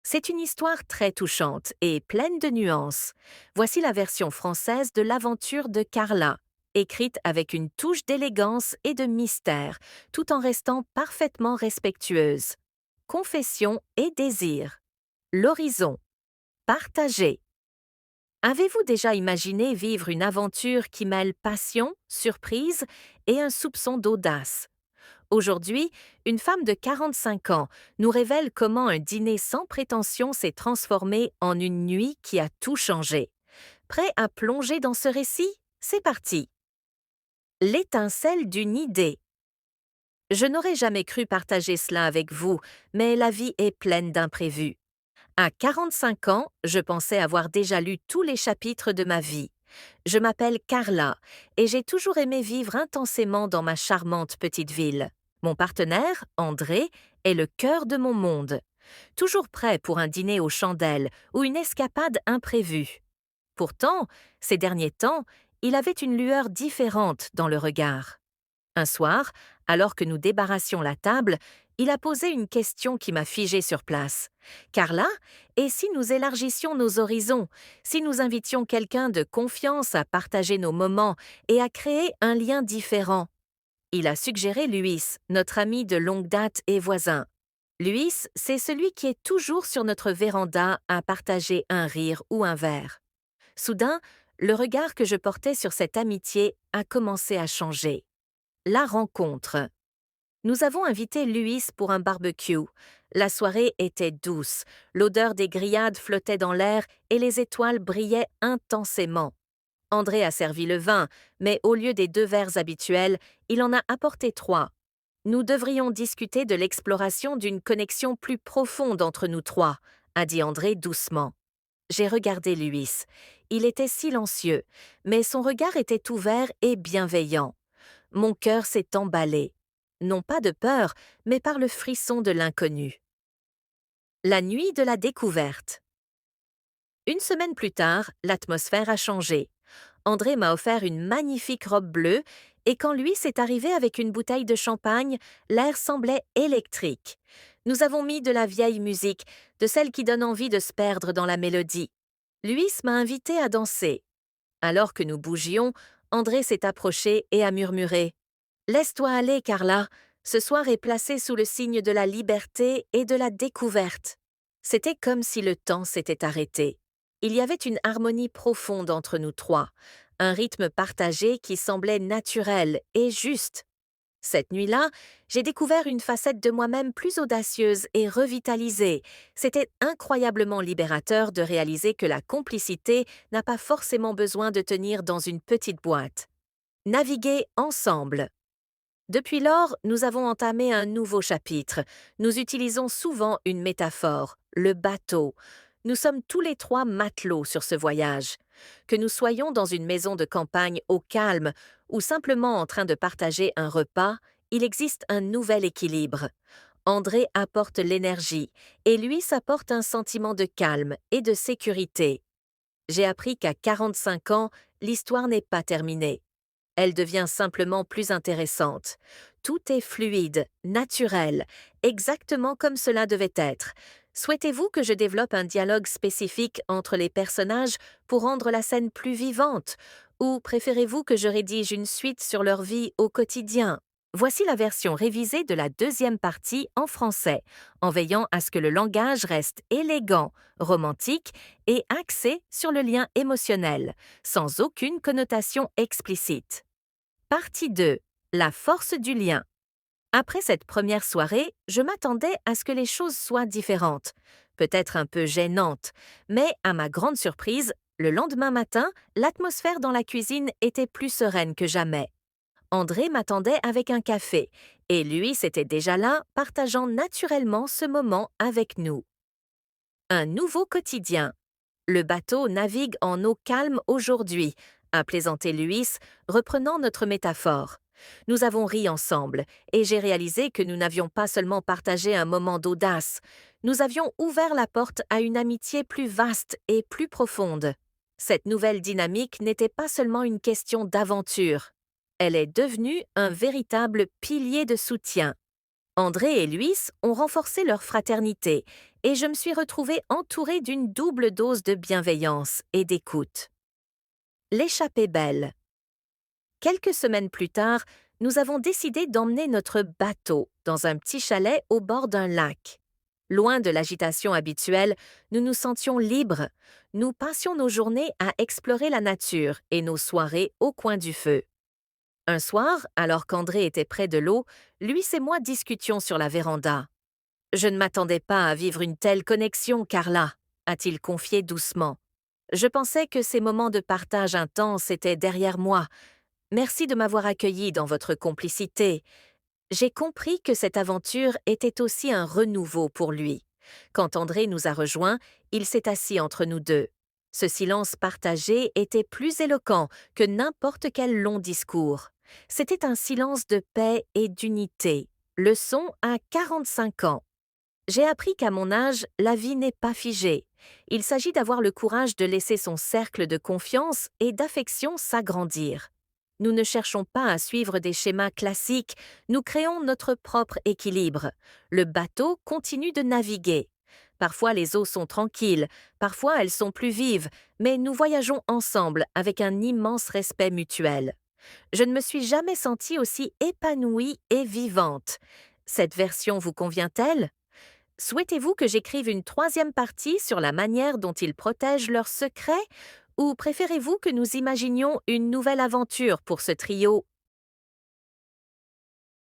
C'est une histoire très touchante et pleine de nuances. Voici la version française de l'aventure de Carla, écrite avec une touche d'élégance et de mystère, tout en restant parfaitement respectueuse. Confession et désir. L'horizon. Partager. Avez-vous déjà imaginé vivre une aventure qui mêle passion, surprise et un soupçon d'audace? Aujourd'hui, une femme de 45 ans nous révèle comment un dîner sans prétention s'est transformé en une nuit qui a tout changé. Prêt à plonger dans ce récit? C'est parti! L'étincelle d'une idée. Je n'aurais jamais cru partager cela avec vous, mais la vie est pleine d'imprévus. À 45 ans, je pensais avoir déjà lu tous les chapitres de ma vie. Je m'appelle Carla et j'ai toujours aimé vivre intensément dans ma charmante petite ville. Mon partenaire, André, est le cœur de mon monde. Toujours prêt pour un dîner aux chandelles ou une escapade imprévue. Pourtant, ces derniers temps, il avait une lueur différente dans le regard. Un soir, alors que nous débarrassions la table, il a posé une question qui m'a figée sur place. Carla, et si nous élargissions nos horizons, si nous invitions quelqu'un de confiance à partager nos moments et à créer un lien différent? Il a suggéré Luis, notre ami de longue date et voisin. Luis, c'est celui qui est toujours sur notre véranda à partager un rire ou un verre. Soudain, le regard que je portais sur cette amitié a commencé à changer. La rencontre. Nous avons invité Luis pour un barbecue. La soirée était douce, l'odeur des grillades flottait dans l'air et les étoiles brillaient intensément. André a servi le vin, mais au lieu des 2 verres habituels, il en a apporté 3. Nous devrions discuter de l'exploration d'une connexion plus profonde entre nous trois, a dit André doucement. J'ai regardé Luis. Il était silencieux, mais son regard était ouvert et bienveillant. Mon cœur s'est emballé, non pas de peur, mais par le frisson de l'inconnu. La nuit de la découverte. Une semaine plus tard, l'atmosphère a changé. André m'a offert une magnifique robe bleue, et quand lui s'est arrivé avec une bouteille de champagne, l'air semblait électrique. Nous avons mis de la vieille musique, de celle qui donne envie de se perdre dans la mélodie. Luis m'a invité à danser. Alors que nous bougions, André s'est approché et a murmuré: Laisse-toi aller, Carla. Ce soir est placé sous le signe de la liberté et de la découverte. C'était comme si le temps s'était arrêté. Il y avait une harmonie profonde entre nous trois, un rythme partagé qui semblait naturel et juste. Cette nuit-là, j'ai découvert une facette de moi-même plus audacieuse et revitalisée. C'était incroyablement libérateur de réaliser que la complicité n'a pas forcément besoin de tenir dans une petite boîte. Naviguer ensemble. Depuis lors, nous avons entamé un nouveau chapitre. Nous utilisons souvent une métaphore, le bateau. Nous sommes tous les 3 matelots sur ce voyage. Que nous soyons dans une maison de campagne au calme ou simplement en train de partager un repas, il existe un nouvel équilibre. André apporte l'énergie et lui s'apporte un sentiment de calme et de sécurité. J'ai appris qu'à 45 ans, l'histoire n'est pas terminée. Elle devient simplement plus intéressante. Tout est fluide, naturel, exactement comme cela devait être. Souhaitez-vous que je développe un dialogue spécifique entre les personnages pour rendre la scène plus vivante? Ou préférez-vous que je rédige une suite sur leur vie au quotidien? Voici la version révisée de la deuxième partie en français, en veillant à ce que le langage reste élégant, romantique et axé sur le lien émotionnel, sans aucune connotation explicite. Partie 2. La force du lien. Après cette première soirée, je m'attendais à ce que les choses soient différentes, peut-être un peu gênantes, mais à ma grande surprise, le lendemain matin, l'atmosphère dans la cuisine était plus sereine que jamais. André m'attendait avec un café, et lui était déjà là, partageant naturellement ce moment avec nous. Un nouveau quotidien. Le bateau navigue en eau calme aujourd'hui, a plaisanté Luis, reprenant notre métaphore. Nous avons ri ensemble, et j'ai réalisé que nous n'avions pas seulement partagé un moment d'audace, nous avions ouvert la porte à une amitié plus vaste et plus profonde. Cette nouvelle dynamique n'était pas seulement une question d'aventure. Elle est devenue un véritable pilier de soutien. André et Luis ont renforcé leur fraternité et je me suis retrouvée entourée d'une double dose de bienveillance et d'écoute. L'échappée belle. Quelques semaines plus tard, nous avons décidé d'emmener notre bateau dans un petit chalet au bord d'un lac. Loin de l'agitation habituelle, nous nous sentions libres. Nous passions nos journées à explorer la nature et nos soirées au coin du feu. Un soir, alors qu'André était près de l'eau, Luis et moi discutions sur la véranda. Je ne m'attendais pas à vivre une telle connexion, Carla, a-t-il confié doucement. Je pensais que ces moments de partage intense étaient derrière moi. Merci de m'avoir accueilli dans votre complicité. J'ai compris que cette aventure était aussi un renouveau pour lui. Quand André nous a rejoints, il s'est assis entre nous deux. Ce silence partagé était plus éloquent que n'importe quel long discours. C'était un silence de paix et d'unité. Leçon à 45 ans. J'ai appris qu'à mon âge, la vie n'est pas figée. Il s'agit d'avoir le courage de laisser son cercle de confiance et d'affection s'agrandir. Nous ne cherchons pas à suivre des schémas classiques, nous créons notre propre équilibre. Le bateau continue de naviguer. Parfois les eaux sont tranquilles, parfois elles sont plus vives, mais nous voyageons ensemble avec un immense respect mutuel. Je ne me suis jamais sentie aussi épanouie et vivante. Cette version vous convient-elle? Souhaitez-vous que j'écrive une troisième partie sur la manière dont ils protègent leurs secrets ou préférez-vous que nous imaginions une nouvelle aventure pour ce trio